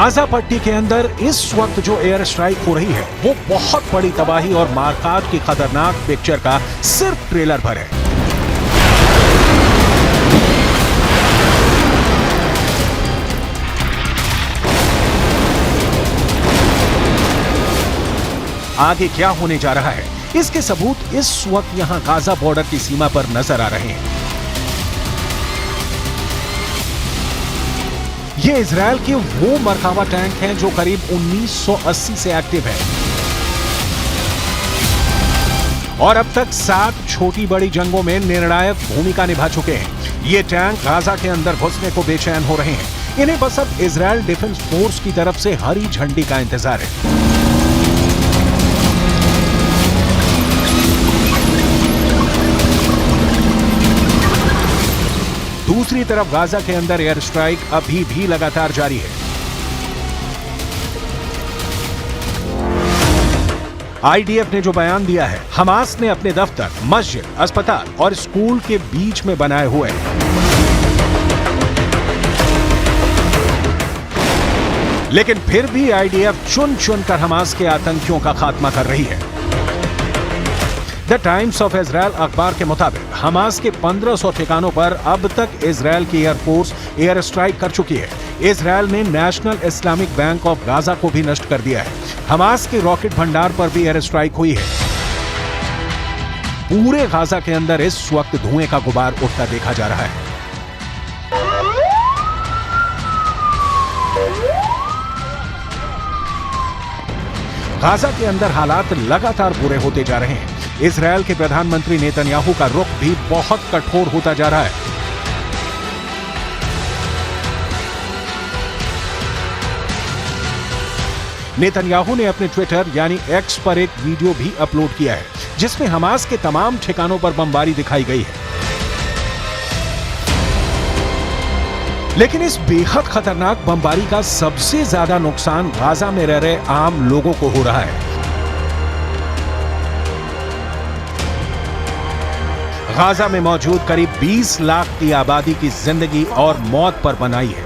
Gaza पट्टी के अंदर इस वक्त जो एयर स्ट्राइक हो रही है वो बहुत बड़ी तबाही और मारकाट की खतरनाक पिक्चर का सिर्फ ट्रेलर भर है। आगे क्या होने जा रहा है, इसके सबूत इस वक्त यहां गाजा बॉर्डर की सीमा पर नजर आ रहे हैं। ये इजरायल के वो मरकावा टैंक हैं जो करीब 1980 से एक्टिव है और अब तक 7 छोटी बड़ी जंगों में निर्णायक भूमिका निभा चुके हैं। ये टैंक गाजा के अंदर घुसने को बेचैन हो रहे हैं। इन्हें बस अब इजरायल डिफेंस फोर्स की तरफ से हरी झंडी का इंतजार है। दूसरी तरफ गाजा के अंदर एयर स्ट्राइक अभी भी लगातार जारी है। आईडीएफ ने जो बयान दिया है, हमास ने अपने दफ्तर, मस्जिद, अस्पताल और स्कूल के बीच में बनाए हुए हैं। लेकिन फिर भी आईडीएफ चुन चुनकर हमास के आतंकियों का खात्मा कर रही है। द टाइम्स ऑफ इजरायल अखबार के मुताबिक हमास के 1500 ठिकानों पर अब तक इजरायल की एयरफोर्स एयर स्ट्राइक कर चुकी है। इजरायल ने national Islamic bank of Gaza को भी नष्ट कर दिया है। हमास के रॉकेट भंडार पर भी एयर स्ट्राइक हुई है। पूरे गाजा के अंदर इस वक्त धुएं का गुबार उठता देखा जा रहा है। गाजा के अंदर हालात लगातार बुरे होते जा रहे हैं। इजरायल के प्रधानमंत्री नेतन्याहू का रुख भी बहुत कठोर होता जा रहा है। नेतन्याहू ने अपने ट्विटर यानी एक्स पर एक वीडियो भी अपलोड किया है जिसमें हमास के तमाम ठिकानों पर बमबारी दिखाई गई है। लेकिन इस बेहद खतरनाक बमबारी का सबसे ज्यादा नुकसान गाजा में रह रहे आम लोगों को हो रहा है। गाजा में मौजूद करीब 20 लाख की आबादी की जिंदगी और मौत पर बनाई है।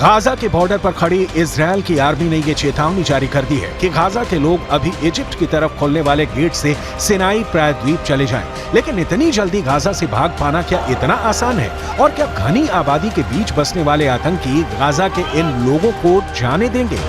गाजा के बॉर्डर पर खड़ी इजरायल की आर्मी ने यह चेतावनी जारी कर दी है कि गाजा के लोग अभी इजिप्ट की तरफ खुलने वाले गेट से सिनाई प्रायद्वीप चले जाएं। लेकिन इतनी जल्दी गाजा से भाग पाना क्या इतना आसान है? और क्या घनी आबादी के बीच बसने वाले आतंकी गाजा के इन लोगों को जाने देंगे?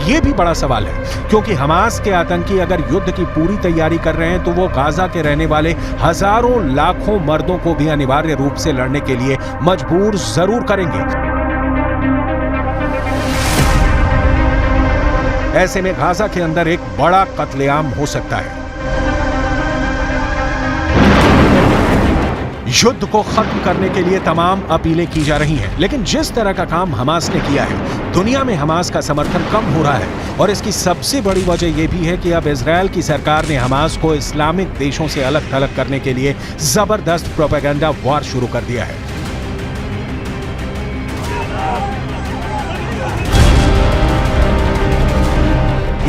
ये भी बड़ा सवाल है क्योंकि हमास के आतंकी अगर युद्ध की पूरी तैयारी कर रहे हैं तो वो गाजा के रहने वाले हजारों लाखों मर्दों को भी अनिवार्य रूप से लड़ने के लिए मजबूर जरूर करेंगे। ऐसे में गाजा के अंदर एक बड़ा कत्लेआम हो सकता है। युद्ध को खत्म करने के लिए तमाम अपीलें की जा रही हैं, लेकिन जिस तरह का काम हमास ने किया है, दुनिया में हमास का समर्थन कम हो रहा है और इसकी सबसे बड़ी वजह यह भी है कि अब इजरायल की सरकार ने हमास को इस्लामिक देशों से अलग थलग करने के लिए जबरदस्त प्रोपेगेंडा वॉर शुरू कर दिया है।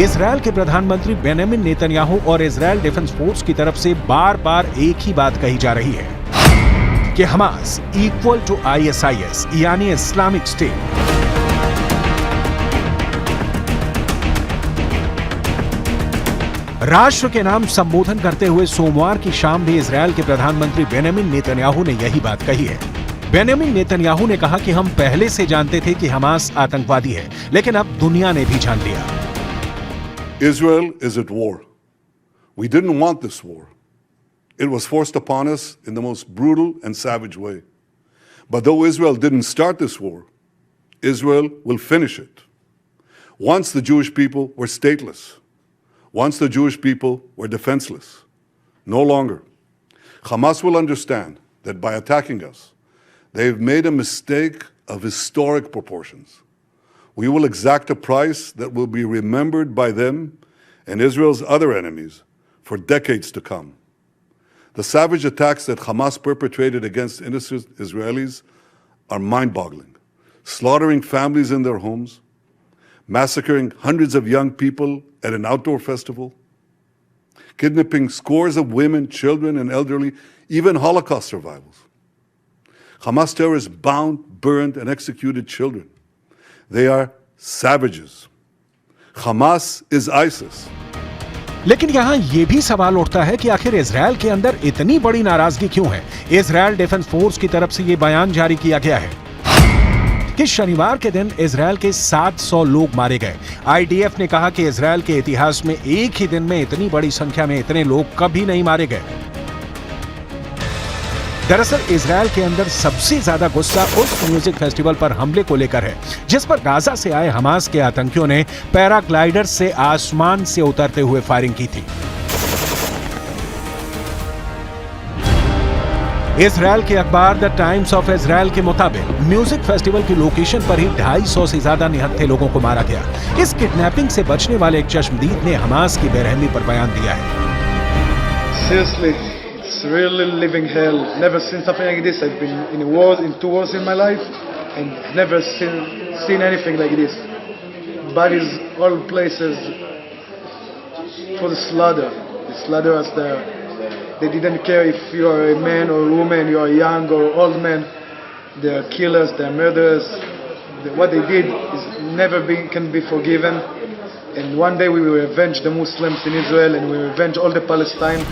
इजरायल के प्रधानमंत्री बेंजामिन नेतन्याहू और इजरायल डिफेंस फोर्स की तरफ से बार बार एक ही बात कही जा रही है कि हमास इक्वल टू ISIS यानी इस्लामिक स्टेट। राष्ट्र के नाम संबोधन करते हुए सोमवार की शाम भी इजरायल के प्रधानमंत्री बेंजामिन नेतन्याहू ने यही बात कही है। बेंजामिन नेतन्याहू ने कहा कि हम पहले से जानते थे कि हमास आतंकवादी है, लेकिन अब दुनिया ने भी जान लिया। Israel is at war. We didn't want this war. It was forced upon us in the most brutal and savage way. But though Israel didn't start this war, Israel will finish it. Once the Jewish people were stateless, once the Jewish people were defenseless, no longer. Hamas will understand that by attacking us, they've made a mistake of historic proportions. we will exact a price that will be remembered by them and Israel's other enemies for decades to come. The savage attacks that Hamas perpetrated against innocent Israelis are mind-boggling, slaughtering families in their homes, massacring hundreds of young people at an outdoor festival, kidnapping scores of women, children, and elderly, even Holocaust survivors. Hamas terrorists bound, burned, and executed children. They are savages. Hamas is ISIS. लेकिन यहाँ ये भी सवाल उठता है कि आखिर Israel के अंदर इतनी बड़ी नाराजगी क्यों है। इजरायल डिफेंस फोर्स की तरफ से ये बयान जारी किया गया है कि शनिवार के दिन इजरायल के 700 लोग मारे गए। आईडीएफ ने कहा कि इजरायल के इतिहास में एक ही दिन में इतनी बड़ी संख्या में इतने लोग कभी नहीं मारे गए। दरअसल इजरायल के अंदर सबसे ज्यादा गुस्सा उस म्यूजिक फेस्टिवल पर हमले को लेकर है जिस पर गाजा से आए हमास के आतंकियों ने पैराग्लाइडर से आसमान से उतरते हुए फायरिंग की थी। इजरायल के अखबार द टाइम्स ऑफ इजरायल के मुताबिक म्यूजिक फेस्टिवल की लोकेशन पर ही 250 से ज्यादा निहत्थे लोगों को मारा गया। इस किडनैपिंग से बचने वाले एक चश्मदीद ने हमास की बेरहमी पर बयान दिया है। Seriously, it's really living hell. Never seen something like this. I've been in wars, in 2 wars in my life, and never seen anything like this. Bodies, all places, for the slaughter. They slaughter us there. They didn't care if you are a man or a woman, you are young or old man. They are killers, they are murderers. What they did is can be forgiven. And one day we will avenge the Muslims in Israel and we will avenge all the Palestine.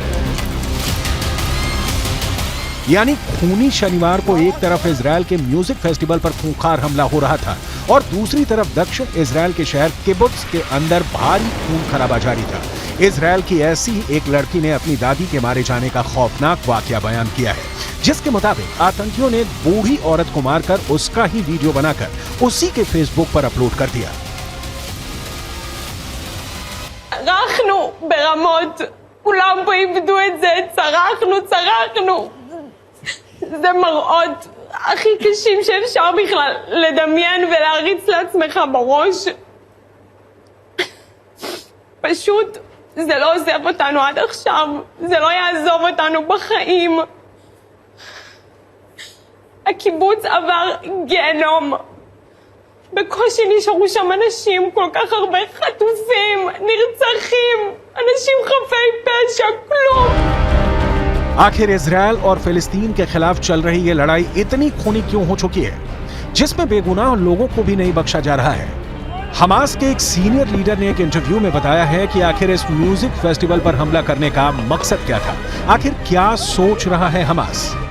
यानी खूनी शनिवार को एक तरफ Israel के music festival पर खूंखार हमला हो रहा था और दूसरी तरफ दक्षिण इजरायल के शहर किबुत्ज के अंदर भारी खून खराबा जारी था। इजरायल की ऐसी ही एक लड़की ने अपनी दादी के मारे जाने का खौफनाक वाकया बयान किया है जिसके मुताबिक आतंकियों ने एक बूढ़ी औरत को मारकर उसका ही वीडियो बनाकर उसी के फेसबुक पर अपलोड कर दिया। צרחנו ברמות, כולם פה איבדו את זה, צרחנו. זה מראות הכי קשים שאפשר בכלל לדמיין ולהריץ לעצמך בראש. פשוט זה לא עוזב אותנו עד עכשיו, זה לא יעזוב אותנו בחיים. הקיבוץ עבר גיהנום. בקושי נשארו שם אנשים, כל כך הרבה חטופים, נרצחים, אנשים חפי פשע, כלום. आखिर इजरायल और फिलिस्तीन के खिलाफ चल रही ये लड़ाई इतनी खूनी क्यों हो चुकी है जिसमें बेगुनाह लोगों को भी नहीं बख्शा जा रहा है। हमास के एक सीनियर लीडर ने एक इंटरव्यू में बताया है कि आखिर इस म्यूजिक फेस्टिवल पर हमला करने का मकसद क्या था, आखिर क्या सोच रहा है हमास।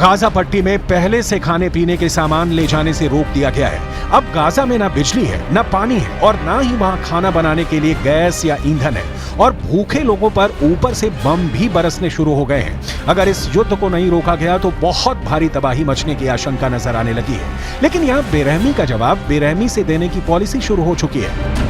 गाजा पट्टी में पहले से खाने पीने के सामान ले जाने से रोक दिया गया है। अब गाजा में ना बिजली है, ना पानी है और ना ही वहां खाना बनाने के लिए गैस या ईंधन है और भूखे लोगों पर ऊपर से बम भी बरसने शुरू हो गए हैं। अगर इस युद्ध को नहीं रोका गया तो बहुत भारी तबाही मचने की आशंका नजर आने लगी है। लेकिन यहाँ बेरहमी का जवाब बेरहमी से देने की पॉलिसी शुरू हो चुकी है।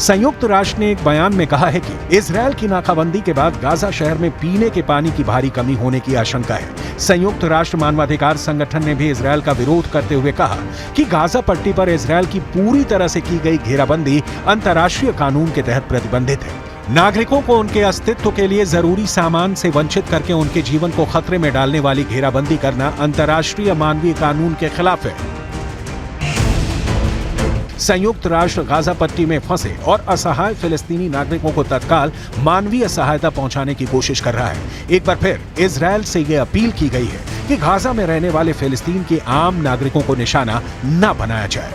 संयुक्त राष्ट्र ने एक बयान में कहा है कि इजरायल की नाकाबंदी के बाद गाजा शहर में पीने के पानी की भारी कमी होने की आशंका है। संयुक्त राष्ट्र मानवाधिकार संगठन ने भी इजरायल का विरोध करते हुए कहा कि गाजा पट्टी पर इजरायल की पूरी तरह से की गई घेराबंदी अंतर्राष्ट्रीय कानून के तहत प्रतिबंधित है। नागरिकों को उनके अस्तित्व के लिए जरूरी सामान से वंचित करके उनके जीवन को खतरे में डालने वाली घेराबंदी करना अंतर्राष्ट्रीय मानवीय कानून के खिलाफ है। संयुक्त राष्ट्र गाजा पट्टी में फंसे और असहाय फिलिस्तीनी नागरिकों को तत्काल मानवीय सहायता पहुंचाने की कोशिश कर रहा है। एक बार फिर इजरायल से यह अपील की गई है कि गाजा में रहने वाले फिलिस्तीन के आम नागरिकों को निशाना न बनाया जाए।